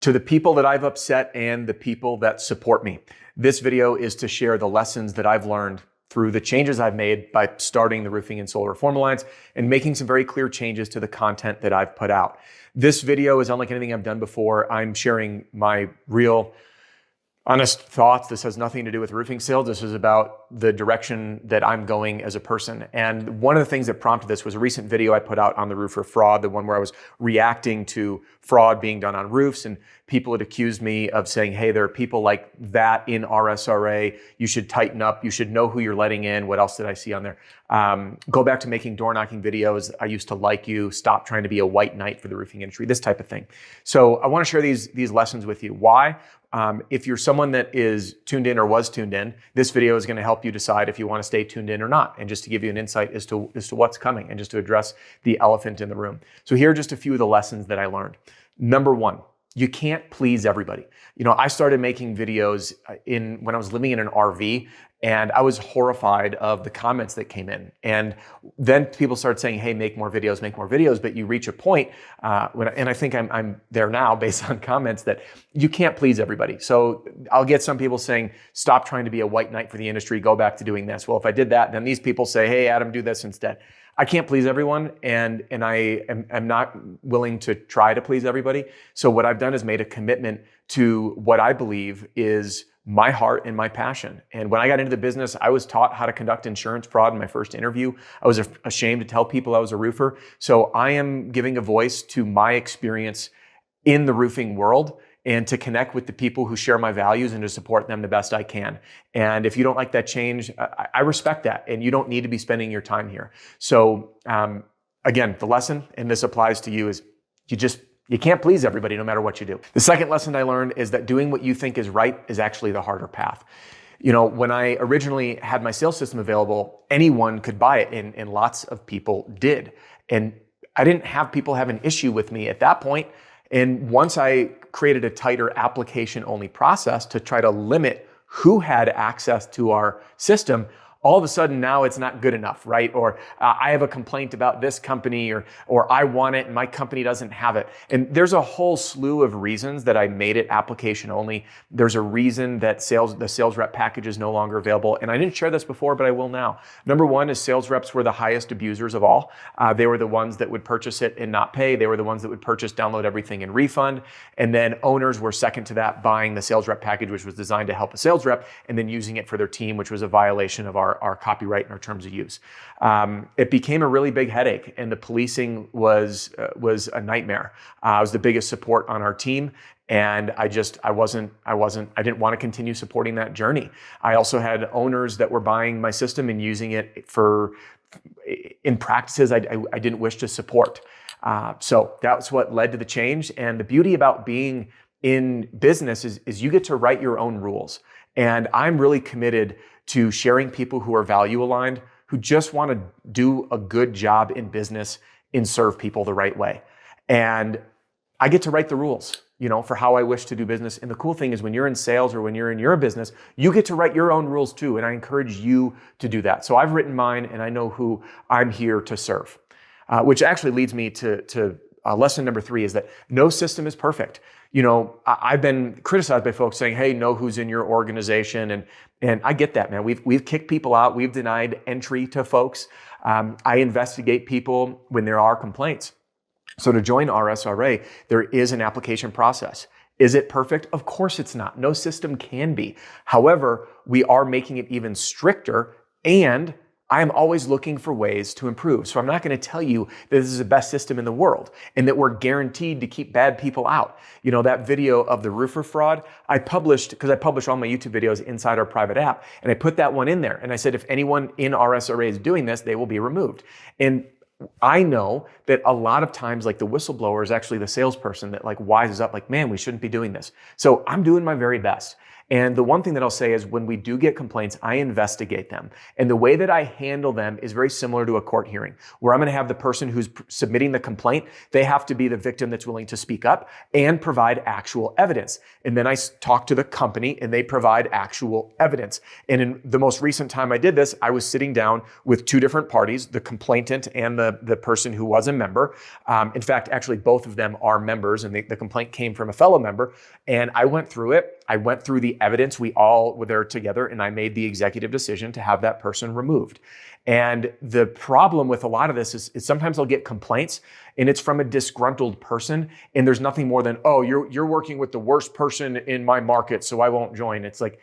To the people that I've upset and the people that support me, this video is to share the lessons that I've learned through the changes I've made by starting the Roofing and Solar Reform Alliance and making some very clear changes to the content that I've put out. This video is unlike anything I've done before. I'm sharing my real honest thoughts. This has nothing to do with roofing sales. This is about the direction that I'm going as a person. And one of the things that prompted this was a recent video I put out on the roofer fraud, the one where I was reacting to fraud being done on roofs, and people had accused me of saying, hey, there are people like that in RSRA. You should tighten up. You should know who you're letting in. What else did I see on there? Go back to making door knocking videos. I used to like you. Stop trying to be a white knight for the roofing industry, this type of thing. So I want to share these lessons with you. Why? If you're someone that is tuned in or was tuned in, this video is going to help you decide if you want to stay tuned in or not, and just to give you an insight as to what's coming and just to address the elephant in the room. So here are just a few of the lessons that I learned. Number one, you can't please everybody. You know, I started making videos when I was living in an RV, and I was horrified of the comments that came in. And then people started saying, hey, make more videos. But you reach a point, and I think I'm there now based on comments, that you can't please everybody. So I'll get some people saying, stop trying to be a white knight for the industry, go back to doing this. Well, if I did that, then these people say, hey, Adam, do this instead. I can't please everyone, and I am not willing to try to please everybody. So what I've done is made a commitment to what I believe is my heart and my passion. And when I got into the business, I was taught how to conduct insurance fraud in my first interview. I was ashamed to tell people I was a roofer. So I am giving a voice to my experience in the roofing world, and to connect with the people who share my values and to support them the best I can. And if you don't like that change, I respect that, and you don't need to be spending your time here. So again, the lesson, and this applies to you, is you can't please everybody no matter what you do. The second lesson I learned is that doing what you think is right is actually the harder path. You know, when I originally had my sales system available, anyone could buy it, and lots of people did. And I didn't have people have an issue with me at that point. And once I created a tighter application-only process to try to limit who had access to our system, all of a sudden now it's not good enough, right? Or I have a complaint about this company, or I want it and my company doesn't have it. And there's a whole slew of reasons that I made it application only. There's a reason that the sales rep package is no longer available. And I didn't share this before, but I will now. Number one is sales reps were the highest abusers of all. They were the ones that would purchase it and not pay. They were the ones that would purchase, download everything, and refund. And then owners were second to that, buying the sales rep package, which was designed to help a sales rep, and then using it for their team, which was a violation of our copyright and our terms of use. It became a really big headache, and the policing was a nightmare. I was the biggest support on our team, and I didn't want to continue supporting that journey. I also had owners that were buying my system and using it in practices I didn't wish to support. So that's what led to the change. And the beauty about being in business is you get to write your own rules. And I'm really committed to sharing people who are value aligned, who just want to do a good job in business and serve people the right way. And I get to write the rules, for how I wish to do business. And the cool thing is, when you're in sales or when you're in your business, you get to write your own rules too. And I encourage you to do that. So I've written mine, and I know who I'm here to serve, which actually leads me to lesson number 3, is that no system is perfect. I've been criticized by folks saying, hey, know who's in your organization. And I get that, man. We've kicked people out. We've denied entry to folks. I investigate people when there are complaints. So to join RSRA, there is an application process. Is it perfect? Of course it's not. No system can be. However, we are making it even stricter, and I am always looking for ways to improve. So I'm not going to tell you that this is the best system in the world and that we're guaranteed to keep bad people out. That video of the roofer fraud, I published, because I publish all my YouTube videos inside our private app, and I put that one in there. And I said, if anyone in RSRA is doing this, they will be removed. And I know that a lot of times, the whistleblower is actually the salesperson that wises up, man, we shouldn't be doing this. So I'm doing my very best. And the one thing that I'll say is when we do get complaints, I investigate them. And the way that I handle them is very similar to a court hearing, where I'm going to have the person who's submitting the complaint, they have to be the victim that's willing to speak up and provide actual evidence. And then I talk to the company and they provide actual evidence. And in the most recent time I did this, I was sitting down with two different parties, the complainant and the person who was a member. In fact, actually, both of them are members, and the complaint came from a fellow member. And I went through it. I went through the evidence. We all were there together, and I made the executive decision to have that person removed. And the problem with a lot of this is sometimes I'll get complaints, and it's from a disgruntled person, and there's nothing more than, oh, you're working with the worst person in my market, so I won't join. It's like,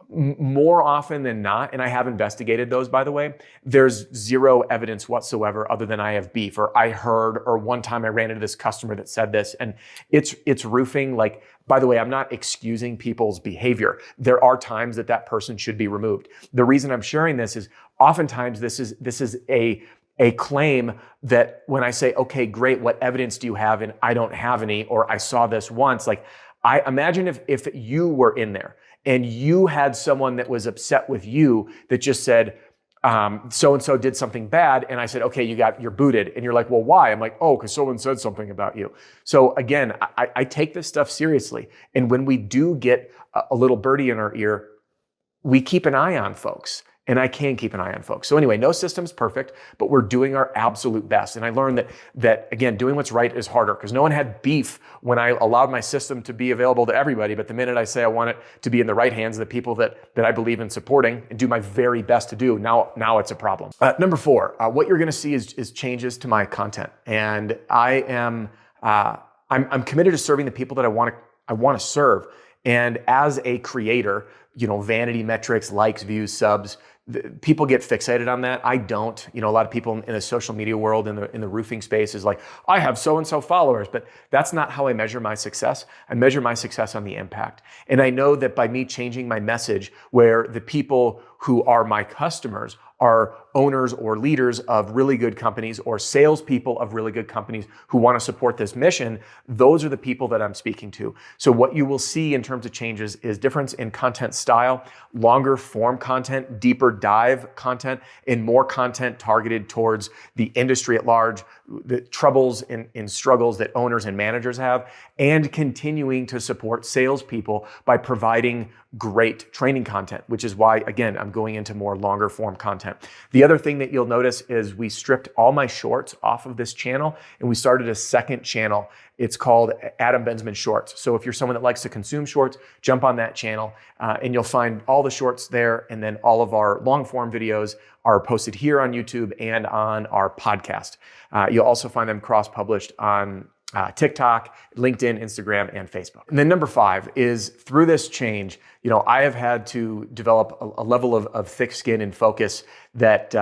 more often than not, and I have investigated those, by the way, there's zero evidence whatsoever other than I have beef, or I heard, or one time I ran into this customer that said this, and it's roofing. Like, by the way, I'm not excusing people's behavior. There are times that person should be removed. The reason I'm sharing this is oftentimes this is a claim that when I say, okay, great, what evidence do you have? And I don't have any, or I saw this once. Like, I imagine if you were in there and you had someone that was upset with you that just said, so-and-so did something bad. And I said, okay, you're booted. And you're like, well, why? I'm like, oh, because someone said something about you. So again, I take this stuff seriously. And when we do get a little birdie in our ear, we keep an eye on folks. And I can keep an eye on folks. So anyway, no system's perfect, but we're doing our absolute best. And I learned that again, doing what's right is harder, because no one had beef when I allowed my system to be available to everybody. But the minute I say I want it to be in the right hands of the people that I believe in supporting and do my very best to do, now it's a problem. Number 4, what you're going to see is changes to my content. And I'm committed to serving the people that I want to serve. And as a creator, vanity metrics, likes, views, subs, people get fixated on that. I don't. A lot of people in the social media world, in the roofing space, is like, I have so-and-so followers, but that's not how I measure my success. I measure my success on the impact. And I know that by me changing my message, where the people who are my customers are owners or leaders of really good companies or salespeople of really good companies who want to support this mission, those are the people that I'm speaking to. So what you will see in terms of changes is difference in content style, longer form content, deeper dive content, and more content targeted towards the industry at large, the troubles and struggles that owners and managers have, and continuing to support salespeople by providing great training content, which is why, again, I'm going into more longer form content. The other thing that you'll notice is we stripped all my shorts off of this channel, and we started a second channel. It's called Adam Bensman Shorts. So if you're someone that likes to consume shorts, jump on that channel and you'll find all the shorts there. And then all of our long form videos are posted here on YouTube and on our podcast. You'll also find them cross-published on TikTok, LinkedIn, Instagram, and Facebook. And then number 5 is, through this change, I have had to develop a level of thick skin and focus that,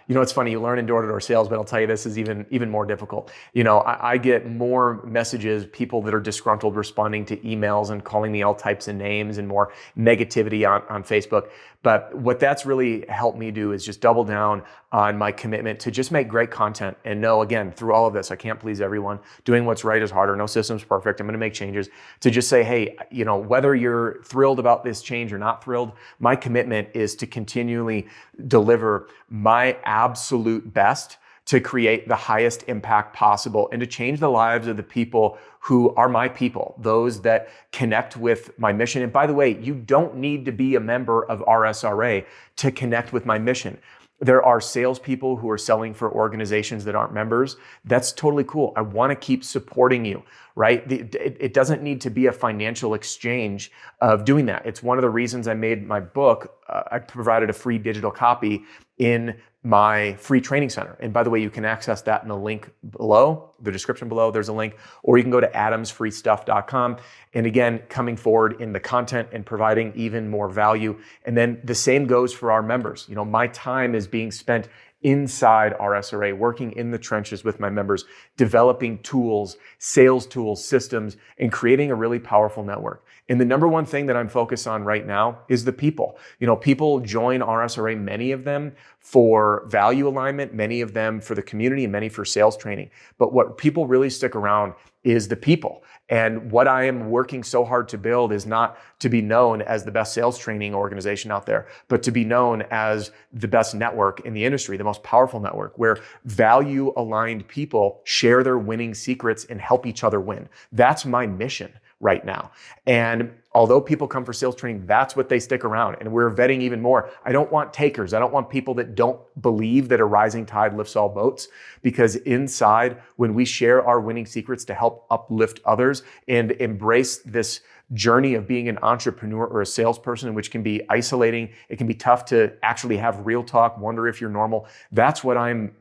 it's funny, you learn in door-to-door sales, but I'll tell you, this is even more difficult. I get more messages, people that are disgruntled responding to emails and calling me all types of names, and more negativity on Facebook. But what that's really helped me do is just double down on my commitment to just make great content and know, again, through all of this, I can't please everyone. Doing what's right is harder. No system's perfect. I'm going to make changes to just say, hey, whether you're thrilled about this change or not thrilled, my commitment is to continually deliver my absolute best to create the highest impact possible and to change the lives of the people who are my people, those that connect with my mission. And by the way, you don't need to be a member of RSRA to connect with my mission. There are salespeople who are selling for organizations that aren't members. That's totally cool. I want to keep supporting you, right? It doesn't need to be a financial exchange of doing that. It's one of the reasons I made my book. I provided a free digital copy in my free training center. And by the way, you can access that in the link below, the description below, there's a link, or you can go to adamsfreestuff.com. And again, coming forward in the content and providing even more value. And then the same goes for our members. My time is being spent inside RSRA, working in the trenches with my members, developing tools, sales tools, systems, and creating a really powerful network. And the number one thing that I'm focused on right now is the people. People join RSRA, many of them for value alignment, many of them for the community, and many for sales training. But what people really stick around is the people. And what I am working so hard to build is not to be known as the best sales training organization out there, but to be known as the best network in the industry, the most powerful network, where value aligned people share their winning secrets and help each other win. That's my mission right now. And although people come for sales training, that's what they stick around. And we're vetting even more. I don't want takers. I don't want people that don't believe that a rising tide lifts all boats, because inside, when we share our winning secrets to help uplift others and embrace this journey of being an entrepreneur or a salesperson, which can be isolating, it can be tough to actually have real talk, wonder if you're normal. That's what I'm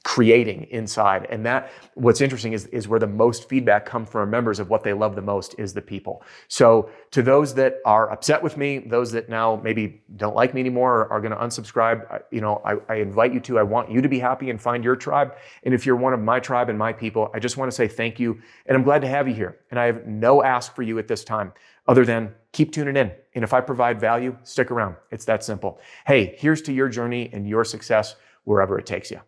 creating inside. And that, what's interesting is where the most feedback comes from our members of what they love the most is the people. So to those that are upset with me, those that now maybe don't like me anymore or are going to unsubscribe, I invite you to, I want you to be happy and find your tribe. And if you're one of my tribe and my people, I just want to say thank you. And I'm glad to have you here. And I have no ask for you at this time other than keep tuning in. And if I provide value, stick around. It's that simple. Hey, here's to your journey and your success wherever it takes you.